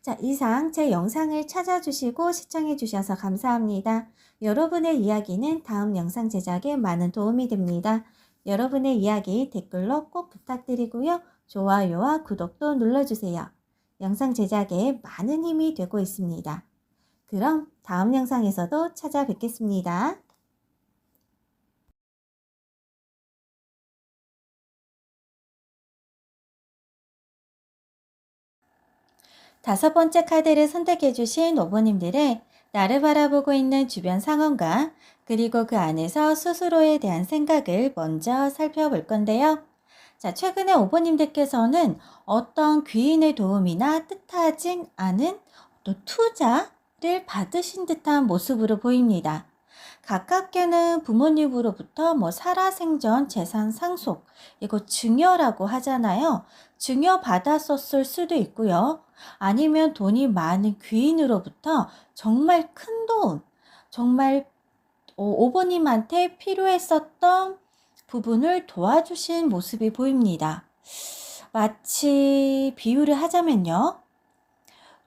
자, 이상 제 영상을 찾아주시고 시청해 주셔서 감사합니다. 여러분의 이야기는 다음 영상 제작에 많은 도움이 됩니다. 여러분의 이야기 댓글로 꼭 부탁드리고요. 좋아요와 구독도 눌러주세요. 영상 제작에 많은 힘이 되고 있습니다. 그럼 다음 영상에서도 찾아뵙겠습니다. 5번째 카드를 선택해 주신 오버님들의 나를 바라보고 있는 주변 상황과 그리고 그 안에서 스스로에 대한 생각을 먼저 살펴볼 건데요. 자, 최근에 오버님들께서는 어떤 귀인의 도움이나 뜻하진 않은 또 투자를 받으신 듯한 모습으로 보입니다. 가깝게는 부모님으로부터 살아생전 재산 상속, 이거 증여라고 하잖아요. 증여 받았었을 수도 있고요. 아니면 돈이 많은 귀인으로부터 정말 큰 돈, 정말 오버님한테 필요했었던 부분을 도와주신 모습이 보입니다. 마치 비유를 하자면요.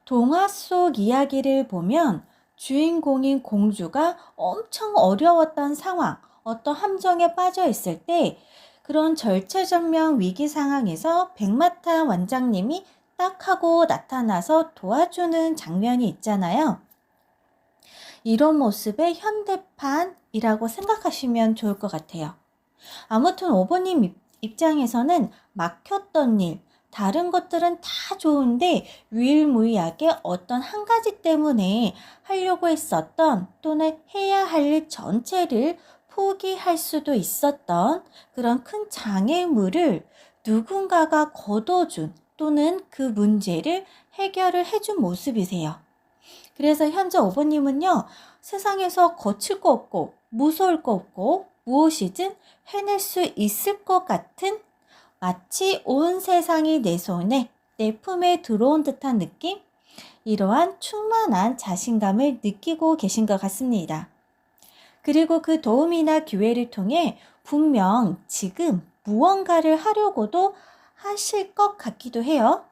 동화 속 이야기를 보면 주인공인 공주가 엄청 어려웠던 상황, 어떤 함정에 빠져 있을 때 그런 절체절명 위기 상황에서 백마탄 원장님이 딱 하고 나타나서 도와주는 장면이 있잖아요. 이런 모습의 현대판이라고 생각하시면 좋을 것 같아요. 아무튼 오버님 입장에서는 막혔던 일, 다른 것들은 다 좋은데 유일무이하게 어떤 한 가지 때문에 하려고 했었던 또는 해야 할 일 전체를 포기할 수도 있었던 그런 큰 장애물을 누군가가 걷어준 또는 그 문제를 해결을 해준 모습이세요. 그래서 현재 오버님은요, 세상에서 거칠 거 없고 무서울 거 없고 무엇이든 해낼 수 있을 것 같은 마치 온 세상이 내 손에 내 품에 들어온 듯한 느낌? 이러한 충만한 자신감을 느끼고 계신 것 같습니다. 그리고 그 도움이나 기회를 통해 분명 지금 무언가를 하려고도 하실 것 같기도 해요.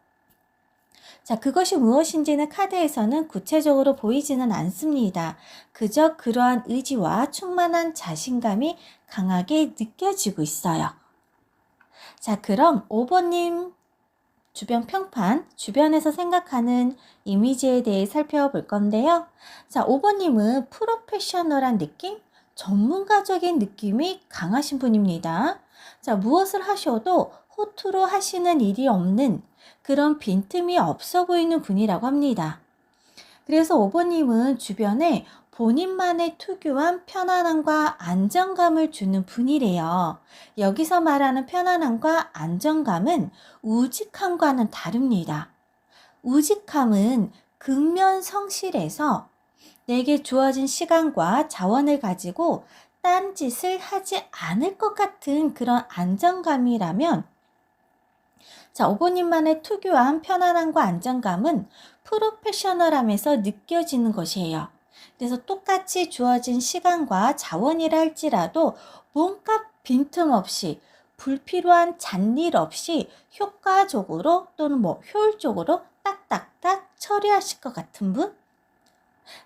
자, 그것이 무엇인지는 카드에서는 구체적으로 보이지는 않습니다. 그저 그러한 의지와 충만한 자신감이 강하게 느껴지고 있어요. 자, 그럼 5번님 주변 평판, 주변에서 생각하는 이미지에 대해 살펴볼 건데요. 자, 5번님은 프로페셔널한 느낌, 전문가적인 느낌이 강하신 분입니다. 자, 무엇을 하셔도 허투루 하시는 일이 없는 그런 빈틈이 없어 보이는 분이라고 합니다. 그래서 5번님은 주변에 본인만의 특유한 편안함과 안정감을 주는 분이래요. 여기서 말하는 편안함과 안정감은 우직함과는 다릅니다. 우직함은 근면성실해서 내게 주어진 시간과 자원을 가지고 딴짓을 하지 않을 것 같은 그런 안정감이라면, 자, 오보님만의 특유한 편안함과 안정감은 프로페셔널함에서 느껴지는 것이에요. 그래서 똑같이 주어진 시간과 자원이라 할지라도 몸값 빈틈없이 불필요한 잡일 없이 효과적으로 또는 효율적으로 딱딱딱 처리하실 것 같은 분?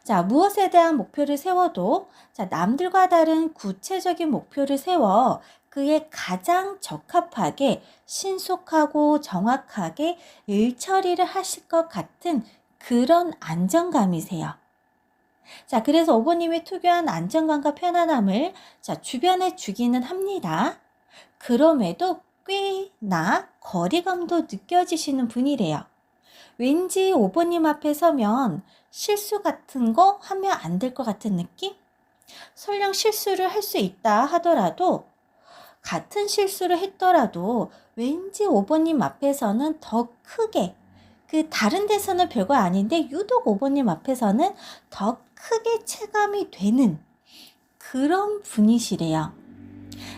자, 무엇에 대한 목표를 세워도 남들과 다른 구체적인 목표를 세워 그에 가장 적합하게 신속하고 정확하게 일 처리를 하실 것 같은 그런 안정감이세요. 자, 그래서 오보님의 특유한 안정감과 편안함을 주변에 주기는 합니다. 그럼에도 꽤나 거리감도 느껴지시는 분이래요. 왠지 오보님 앞에 서면 실수 같은 거 하면 안 될 것 같은 느낌? 설령 실수를 할 수 있다 하더라도, 같은 실수를 했더라도 왠지 오보님 앞에서는 더 크게, 다른 데서는 별거 아닌데 유독 오보님 앞에서는 더 크게 체감이 되는 그런 분이시래요.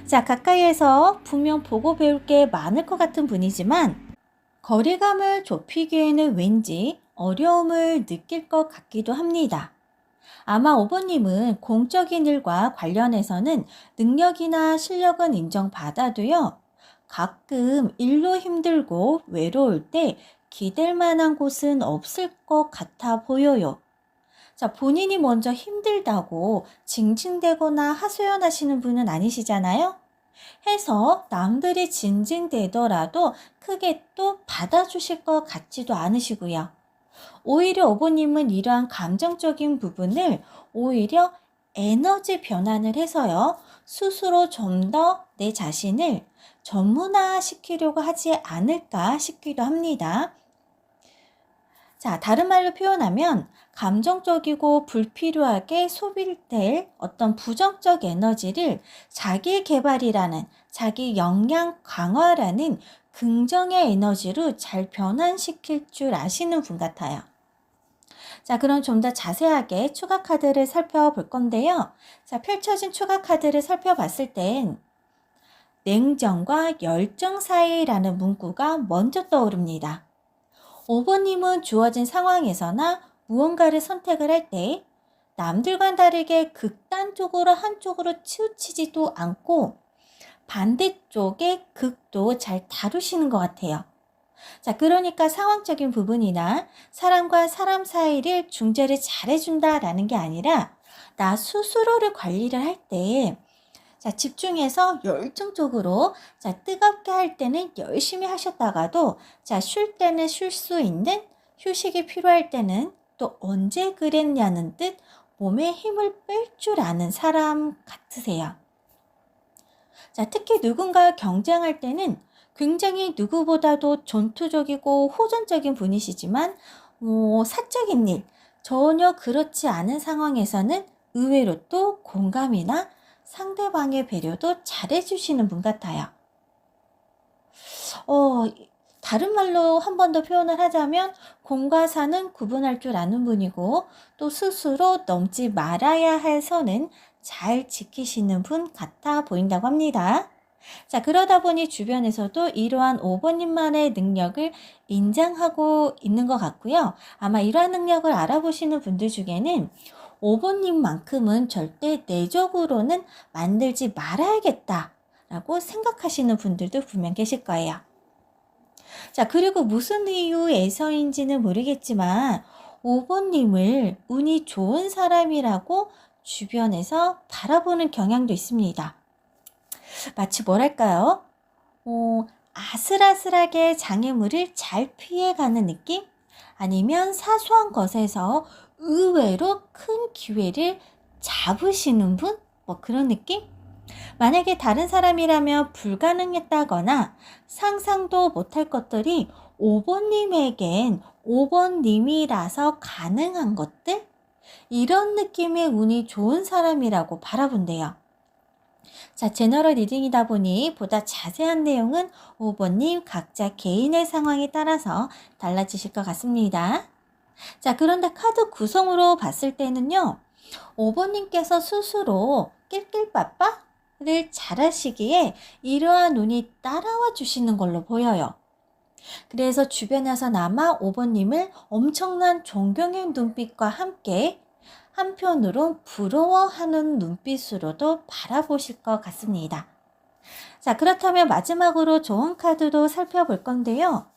자, 가까이에서 분명 보고 배울 게 많을 것 같은 분이지만 거리감을 좁히기에는 왠지 어려움을 느낄 것 같기도 합니다. 아마 오보님은 공적인 일과 관련해서는 능력이나 실력은 인정받아도요, 가끔 일로 힘들고 외로울 때 기댈 만한 곳은 없을 것 같아 보여요. 자, 본인이 먼저 힘들다고 징징대거나 하소연하시는 분은 아니시잖아요? 해서 남들이 징징대더라도 크게 또 받아주실 것 같지도 않으시고요. 오히려 오보님은 이러한 감정적인 부분을 오히려 에너지 변환을 해서요, 스스로 좀 더 내 자신을 전문화 시키려고 하지 않을까 싶기도 합니다. 자, 다른 말로 표현하면 감정적이고 불필요하게 소비될 어떤 부정적 에너지를 자기 개발이라는, 자기 역량 강화라는 긍정의 에너지로 잘 변환시킬 줄 아시는 분 같아요. 자, 그럼 좀 더 자세하게 추가 카드를 살펴볼 건데요. 자, 펼쳐진 추가 카드를 살펴봤을 땐 냉정과 열정 사이라는 문구가 먼저 떠오릅니다. 오보님은 주어진 상황에서나 무언가를 선택을 할 때 남들과 다르게 극단적으로 한쪽으로 치우치지도 않고 반대쪽의 극도 잘 다루시는 것 같아요. 자, 그러니까 상황적인 부분이나 사람과 사람 사이를 중재를 잘해준다라는 게 아니라 나 스스로를 관리를 할 때 집중해서 열정적으로 뜨겁게 할 때는 열심히 하셨다가도 쉴 때는 쉴 수 있는, 휴식이 필요할 때는 또 언제 그랬냐는 듯 몸에 힘을 뺄 줄 아는 사람 같으세요. 자, 특히 누군가 경쟁할 때는 굉장히 누구보다도 전투적이고 호전적인 분이시지만 사적인 일, 전혀 그렇지 않은 상황에서는 의외로 또 공감이나 상대방의 배려도 잘해주시는 분 같아요. 다른 말로 한 번 더 표현을 하자면 공과 사는 구분할 줄 아는 분이고 또 스스로 넘지 말아야 할 선은 잘 지키시는 분 같아 보인다고 합니다. 자, 그러다 보니 주변에서도 이러한 오보님만의 능력을 인정하고 있는 것 같고요. 아마 이러한 능력을 알아보시는 분들 중에는 오보님만큼은 절대 내적으로는 만들지 말아야겠다라고 생각하시는 분들도 분명 계실 거예요. 자, 그리고 무슨 이유에서인지는 모르겠지만 오보님을 운이 좋은 사람이라고 주변에서 바라보는 경향도 있습니다. 마치 뭐랄까요? 아슬아슬하게 장애물을 잘 피해가는 느낌? 아니면 사소한 것에서 의외로 큰 기회를 잡으시는 분? 그런 느낌? 만약에 다른 사람이라면 불가능했다거나 상상도 못할 것들이 5번님에겐 5번님이라서 가능한 것들? 이런 느낌의 운이 좋은 사람이라고 바라본대요. 자, 제너럴 리딩이다 보니 보다 자세한 내용은 5번님 각자 개인의 상황에 따라서 달라지실 것 같습니다. 자, 그런데 카드 구성으로 봤을 때는요, 5번님께서 스스로 낄낄빠빠를 잘하시기에 이러한 운이 따라와 주시는 걸로 보여요. 그래서 주변에서나마 5번님을 엄청난 존경의 눈빛과 함께 한편으로 부러워하는 눈빛으로도 바라보실 것 같습니다. 자, 그렇다면 마지막으로 좋은 카드도 살펴볼 건데요.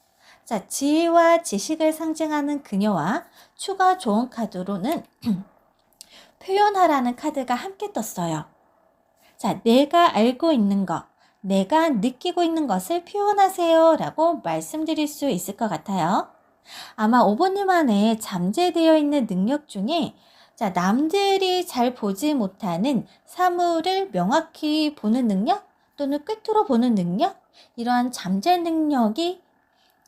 자, 지혜와 지식을 상징하는 그녀와 추가 좋은 카드로는 표현하라는 카드가 함께 떴어요. 자, 내가 알고 있는 것, 내가 느끼고 있는 것을 표현하세요 라고 말씀드릴 수 있을 것 같아요. 아마 5번님 안에 잠재되어 있는 능력 중에 자, 남들이 잘 보지 못하는 사물을 명확히 보는 능력 또는 꿰뚫어 보는 능력, 이러한 잠재 능력이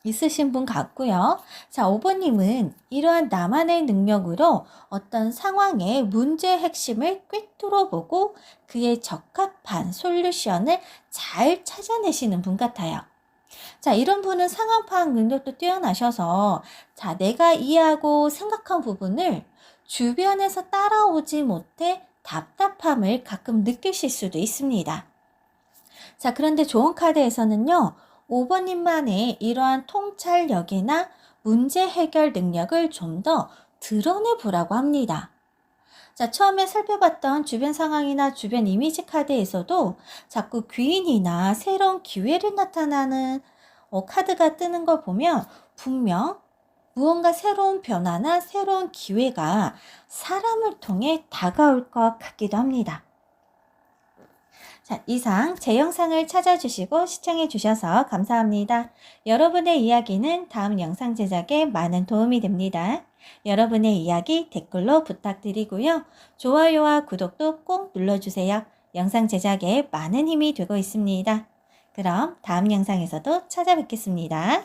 있으신 분 같고요. 자, 5번님은 이러한 나만의 능력으로 어떤 상황의 문제의 핵심을 꿰뚫어 보고 그에 적합한 솔루션을 잘 찾아내시는 분 같아요. 자, 이런 분은 상황 파악 능력도 뛰어나셔서 자, 내가 이해하고 생각한 부분을 주변에서 따라오지 못해 답답함을 가끔 느끼실 수도 있습니다. 자, 그런데 좋은 카드에서는요, 5번님만의 이러한 통찰력이나 문제 해결 능력을 좀 더 드러내 보라고 합니다. 자, 처음에 살펴봤던 주변 상황이나 주변 이미지 카드에서도 자꾸 귀인이나 새로운 기회를 나타나는 카드가 뜨는 걸 보면 분명 무언가 새로운 변화나 새로운 기회가 사람을 통해 다가올 것 같기도 합니다. 자, 이상 제 영상을 찾아주시고 시청해 주셔서 감사합니다. 여러분의 이야기는 다음 영상 제작에 많은 도움이 됩니다. 여러분의 이야기 댓글로 부탁드리고요. 좋아요와 구독도 꼭 눌러주세요. 영상 제작에 많은 힘이 되고 있습니다. 그럼 다음 영상에서도 찾아뵙겠습니다.